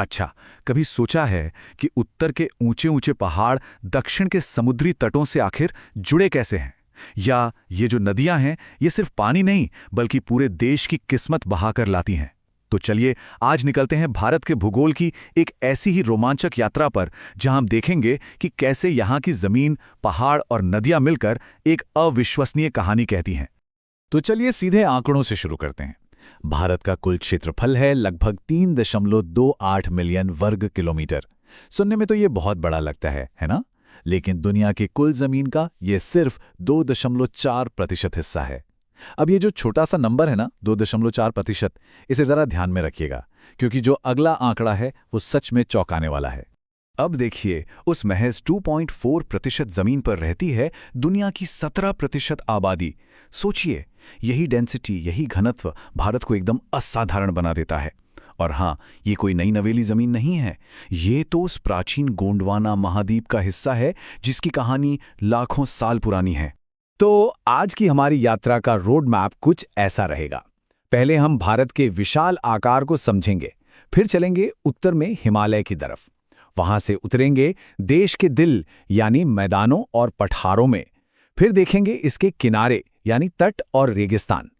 अच्छा, कभी सोचा है कि उत्तर के ऊंचे ऊंचे पहाड़ दक्षिण के समुद्री तटों से आखिर जुड़े कैसे हैं? या ये जो नदियां हैं, ये सिर्फ पानी नहीं बल्कि पूरे देश की किस्मत बहाकर लाती हैं। तो चलिए आज निकलते हैं भारत के भूगोल की एक ऐसी ही रोमांचक यात्रा पर, जहां हम देखेंगे कि कैसे यहां की जमीन, पहाड़ और नदियां मिलकर एक अविश्वसनीय कहानी कहती हैं। तो चलिए सीधे आंकड़ों से शुरू करते हैं। भारत का कुल क्षेत्रफल है लगभग 3.28 मिलियन वर्ग किलोमीटर। सुनने में तो ये बहुत बड़ा लगता है ना? लेकिन दुनिया की कुल जमीन का ये सिर्फ 2.4% हिस्सा है। अब ये जो छोटा सा नंबर है ना, 2.4%, इसे जरा ध्यान में रखिएगा, क्योंकि जो अगला आंकड़ा है वो सच में चौंकाने वाला है। अब देखिए, उस महज 2.4% जमीन पर रहती है दुनिया की 17% आबादी। सोचिए, यही डेंसिटी, यही घनत्व भारत को एकदम असाधारण बना देता है। और हाँ, ये कोई नई नवेली जमीन नहीं है, ये तो उस प्राचीन गोंडवाना महाद्वीप का हिस्सा है जिसकी कहानी लाखों साल पुरानी है। तो आज की हमारी यात्रा का रोड मैप कुछ ऐसा रहेगा। पहले हम भारत के विशाल आकार को समझेंगे, फिर चलेंगे उत्तर में हिमालय की तरफ, वहां से उतरेंगे देश के दिल यानी मैदानों और पठारों में, फिर देखेंगे इसके किनारे यानी तट और रेगिस्तान,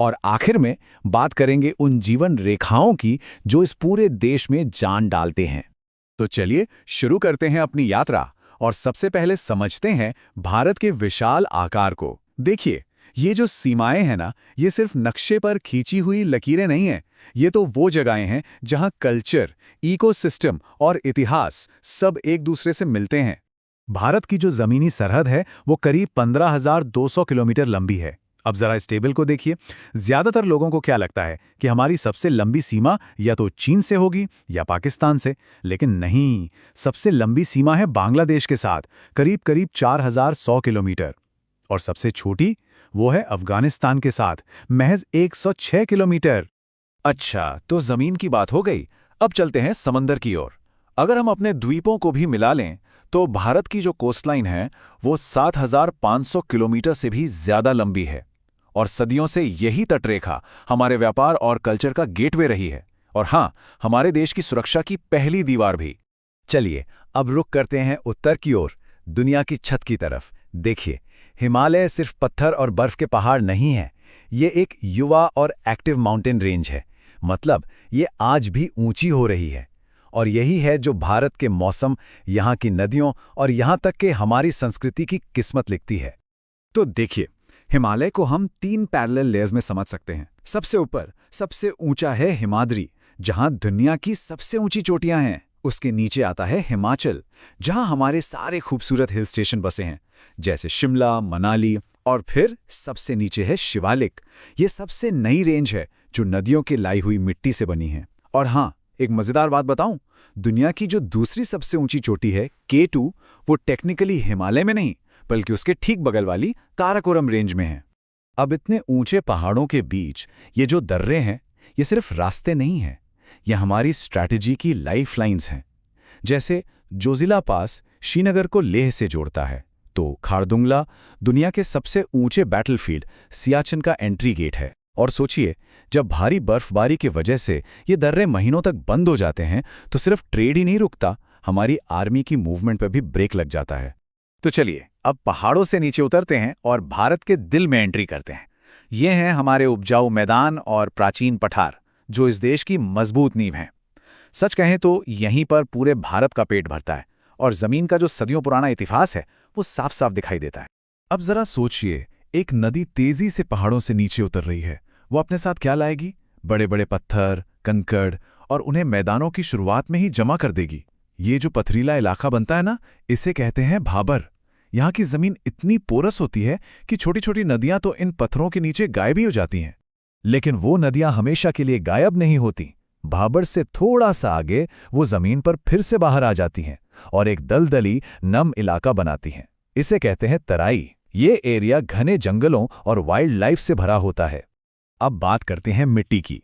और आखिर में बात करेंगे उन जीवन रेखाओं की जो इस पूरे देश में जान डालते हैं। तो चलिए शुरू करते हैं अपनी यात्रा, और सबसे पहले समझते हैं भारत के विशाल आकार को। देखिए, ये जो सीमाएं हैं ना, ये सिर्फ नक्शे पर खींची हुई लकीरें नहीं हैं, ये तो वो जगहें हैं जहां कल्चर, इकोसिस्टम और इतिहास सब एक दूसरे से मिलते हैं। भारत की जो जमीनी सरहद है वो करीब 15,200 किलोमीटर लंबी है। अब जरा इस टेबल को देखिए। ज्यादातर लोगों को क्या लगता है कि हमारी सबसे लंबी सीमा या तो चीन से होगी या पाकिस्तान से, लेकिन नहीं, सबसे लंबी सीमा है बांग्लादेश के साथ, करीब 4,100 किलोमीटर। और सबसे छोटी वो है अफगानिस्तान के साथ, महज 106 किलोमीटर। अच्छा, तो जमीन की बात हो गई, अब चलते हैं समंदर की ओर। अगर हम अपने द्वीपों को भी मिला लें तो भारत की जो कोस्टलाइन है वो 7,500 किलोमीटर से भी ज्यादा लंबी है, और सदियों से यही तटरेखा हमारे व्यापार और कल्चर का गेटवे रही है, और हाँ, हमारे देश की सुरक्षा की पहली दीवार भी। चलिए अब रुक करते हैं उत्तर की ओर, दुनिया की छत की तरफ। देखिए, हिमालय सिर्फ पत्थर और बर्फ के पहाड़ नहीं है, ये एक युवा और एक्टिव माउंटेन रेंज है। मतलब ये आज भी ऊंची हो रही है, और यही है जो भारत के मौसम, यहाँ की नदियों और यहाँ तक के हमारी संस्कृति की किस्मत लिखती है। तो देखिए, हिमालय को हम 3 पैरेलल लेयर्स में समझ सकते हैं। सबसे ऊपर सबसे ऊंचा है हिमाद्री, जहाँ दुनिया की सबसे ऊंची चोटियां हैं। उसके नीचे आता है हिमाचल, जहाँ हमारे सारे खूबसूरत हिल स्टेशन बसे हैं, जैसे शिमला, मनाली। और फिर सबसे नीचे है शिवालिक, ये सबसे नई रेंज है जो नदियों के लाई हुई मिट्टी से बनी है। और हाँ, एक मजेदार बात बताऊं, दुनिया की जो दूसरी सबसे ऊंची चोटी है K2, वो टेक्निकली हिमालय में नहीं बल्कि उसके ठीक बगल वाली काराकोरम रेंज में है। अब इतने ऊंचे पहाड़ों के बीच ये जो दर्रे हैं, ये सिर्फ रास्ते नहीं हैं, ये हमारी स्ट्रैटेजी की लाइफ लाइन्स हैं। जैसे जोजिला पास श्रीनगर को लेह से जोड़ता है, तो खारदुंगला दुनिया के सबसे ऊंचे बैटलफील्ड सियाचिन का एंट्री गेट है। और सोचिए, जब भारी बर्फबारी की वजह से ये दर्रे महीनों तक बंद हो जाते हैं तो सिर्फ ट्रेड ही नहीं रुकता, हमारी आर्मी की मूवमेंट पर भी ब्रेक लग जाता है। तो चलिए अब पहाड़ों से नीचे उतरते हैं और भारत के दिल में एंट्री करते हैं। ये हैं हमारे उपजाऊ मैदान और प्राचीन पठार, जो इस देश की मजबूत नींव हैं। सच कहें तो यहीं पर पूरे भारत का पेट भरता है, और जमीन का जो सदियों पुराना इतिहास है वो साफ साफ दिखाई देता है। अब जरा सोचिए, एक नदी तेजी से पहाड़ों से नीचे उतर रही है, वो अपने साथ क्या लाएगी? बड़े बड़े पत्थर, कंकड़, और उन्हें मैदानों की शुरुआत में ही जमा कर देगी। ये जो पथरीला इलाका बनता है ना, इसे कहते हैं भाबर। यहाँ की जमीन इतनी पोरस होती है कि छोटी छोटी नदियां तो इन पत्थरों के नीचे गायब ही हो जाती हैं। लेकिन वो नदियां हमेशा के लिए गायब नहीं होती। भाबर से थोड़ा सा आगे वो जमीन पर फिर से बाहर आ जाती हैं और एक दलदली नम इलाका बनाती हैं। इसे कहते हैं तराई। ये एरिया घने जंगलों और वाइल्ड लाइफ से भरा होता है। अब बात करते हैं मिट्टी की।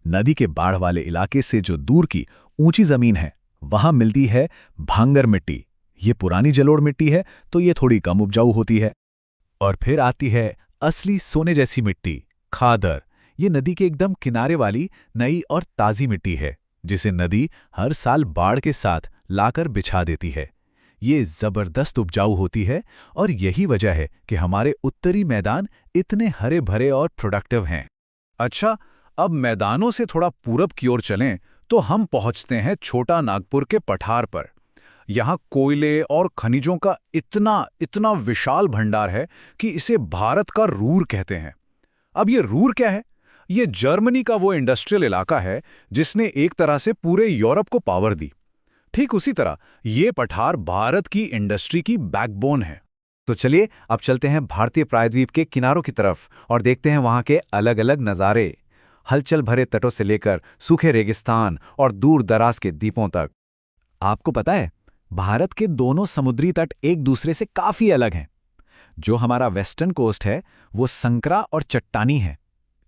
नदी के बाढ़ वाले इलाके से जो दूर की ऊंची जमीन है, वहां मिलती है भांगर मिट्टी। ये पुरानी जलोढ़ मिट्टी है, तो ये थोड़ी कम उपजाऊ होती है। और फिर आती है असली सोने जैसी मिट्टी, खादर। ये नदी के एकदम किनारे वाली नई और ताज़ी मिट्टी है। जिसे नदी हर साल बाढ़ के साथ लाकर बिछा देती है। ये जबरदस्त उपजाऊ होती है और यही वजह है कि हमारे उत्तरी मैदान इतने हरे भरे और प्रोडक्टिव हैं। अच्छा, अब मैदानों से थोड़ा पूरब की ओर चलें तो हम पहुंचते हैं छोटा नागपुर के पठार पर। यहाँ कोयले और खनिजों का इतना इतना विशाल भंडार है कि इसे भारत का रूर कहते हैं। अब ये रूर क्या है? ये जर्मनी का वो इंडस्ट्रियल इलाका है जिसने एक तरह से पूरे यूरोप को पावर दी। ठीक उसी तरह ये पठार भारत की इंडस्ट्री की बैकबोन है। तो चलिए अब चलते हैं भारतीय प्रायद्वीप के किनारों की तरफ और देखते हैं वहां के अलग अलग नज़ारे, हलचल भरे तटों से लेकर सूखे रेगिस्तान और दूर दराज के द्वीपों तक। आपको पता है, भारत के दोनों समुद्री तट एक दूसरे से काफी अलग हैं। जो हमारा वेस्टर्न कोस्ट है वो संकरा और चट्टानी है,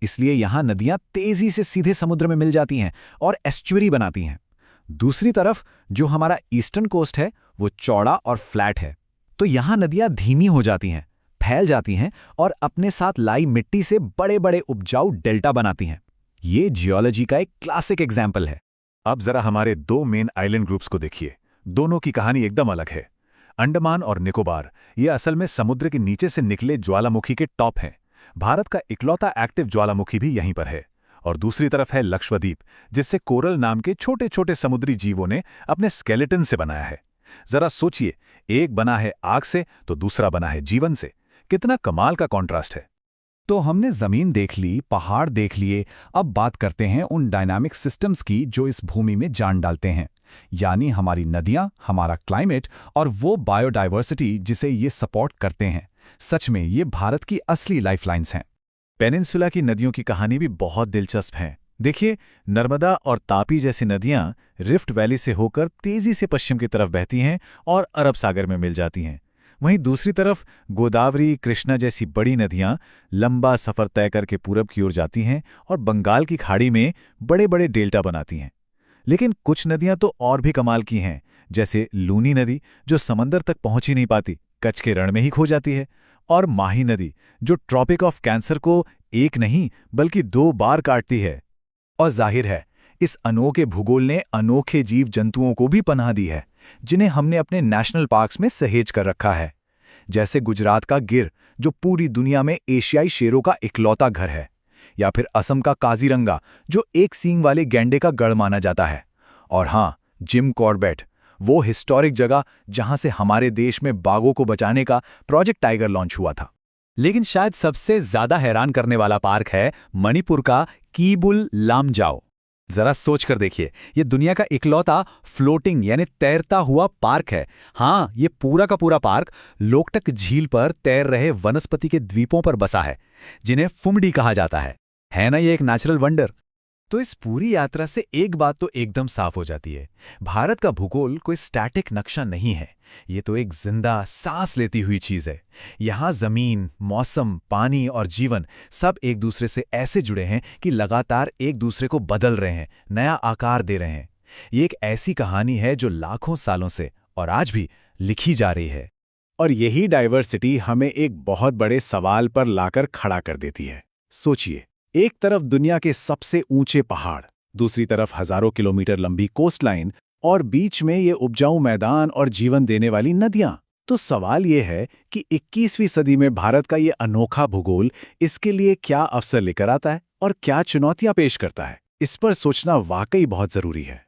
इसलिए यहां नदियां तेजी से सीधे समुद्र में मिल जाती हैं और एस्चुअरी बनाती हैं। दूसरी तरफ जो हमारा ईस्टर्न कोस्ट है वो चौड़ा और फ्लैट है, तो यहां नदियां धीमी हो जाती हैं, फैल जाती हैं और अपने साथ लाई मिट्टी से बड़े बड़े उपजाऊ डेल्टा बनाती हैं। ये जियोलॉजी का एक क्लासिक एग्जाम्पल है। अब जरा हमारे दो मेन आइलैंड ग्रुप्स को देखिए। दोनों की कहानी एकदम अलग है। अंडमान और निकोबार ये असल में समुद्र के नीचे से निकले ज्वालामुखी के टॉप हैं। भारत का इकलौता एक्टिव ज्वालामुखी भी यहीं पर है। और दूसरी तरफ है लक्षद्वीप, जिससे कोरल नाम के छोटे छोटे समुद्री जीवों ने अपने स्केलेटन से बनाया है। जरा सोचिए, एक बना है आग से तो दूसरा बना है जीवन से। कितना कमाल का कॉन्ट्रास्ट है। तो हमने जमीन देख ली, पहाड़ देख लिए, अब बात करते हैं उन डायनामिक सिस्टम्स की जो इस भूमि में जान डालते हैं, यानी हमारी नदियां, हमारा क्लाइमेट और वो बायोडाइवर्सिटी जिसे ये सपोर्ट करते हैं। सच में ये भारत की असली लाइफलाइंस हैं। पेनिनसुला की नदियों की कहानी भी बहुत दिलचस्प है। देखिए, नर्मदा और तापी जैसी नदियां रिफ्ट वैली से होकर तेजी से पश्चिम की तरफ बहती हैं और अरब सागर में मिल जाती हैं। वहीं दूसरी तरफ गोदावरी, कृष्णा जैसी बड़ी नदियां लंबा सफर तय करके पूरब की ओर जाती हैं और बंगाल की खाड़ी में बड़े बड़े डेल्टा बनाती हैं। लेकिन कुछ नदियां तो और भी कमाल की हैं, जैसे लूनी नदी जो समंदर तक पहुंच ही नहीं पाती, कच्छ के रण में ही खो जाती है, और माही नदी जो ट्रॉपिक ऑफ कैंसर को एक नहीं बल्कि 2 बार काटती है। और जाहिर है, इस अनोखे भूगोल ने अनोखे जीव जंतुओं को भी पनाह दी है, जिन्हें हमने अपने नेशनल पार्क्स में सहेज कर रखा है। जैसे गुजरात का गिर जो पूरी दुनिया में एशियाई शेरों का इकलौता घर है, या फिर असम का काजीरंगा जो एक सींग वाले गैंडे का गढ़ माना जाता है। और हाँ, जिम कॉर्बेट, वो हिस्टोरिक जगह जहां से हमारे देश में बाघों को बचाने का प्रोजेक्ट टाइगर लॉन्च हुआ था। लेकिन शायद सबसे ज्यादा हैरान करने वाला पार्क है मणिपुर का कीबुल लामजाओ। जरा सोच कर देखिए, ये दुनिया का इकलौता फ्लोटिंग यानी तैरता हुआ पार्क है। हाँ, ये पूरा का पूरा पार्क लोकटक झील पर तैर रहे वनस्पति के द्वीपों पर बसा है, जिन्हें फुमडी कहा जाता है ना ये एक नेचुरल वंडर। तो इस पूरी यात्रा से एक बात तो एकदम साफ हो जाती है, भारत का भूगोल कोई स्टैटिक नक्शा नहीं है। ये तो एक जिंदा सांस लेती हुई चीज है। यहाँ जमीन, मौसम, पानी और जीवन सब एक दूसरे से ऐसे जुड़े हैं कि लगातार एक दूसरे को बदल रहे हैं, नया आकार दे रहे हैं। ये एक ऐसी कहानी है जो लाखों सालों से और आज भी लिखी जा रही है। और यही डाइवर्सिटी हमें एक बहुत बड़े सवाल पर लाकर खड़ा कर देती है। सोचिए, एक तरफ दुनिया के सबसे ऊंचे पहाड़, दूसरी तरफ हजारों किलोमीटर लंबी कोस्टलाइन और बीच में ये उपजाऊ मैदान और जीवन देने वाली नदियां। तो सवाल ये है कि 21वीं सदी में भारत का ये अनोखा भूगोल इसके लिए क्या अवसर लेकर आता है और क्या चुनौतियां पेश करता है। इस पर सोचना वाकई बहुत जरूरी है।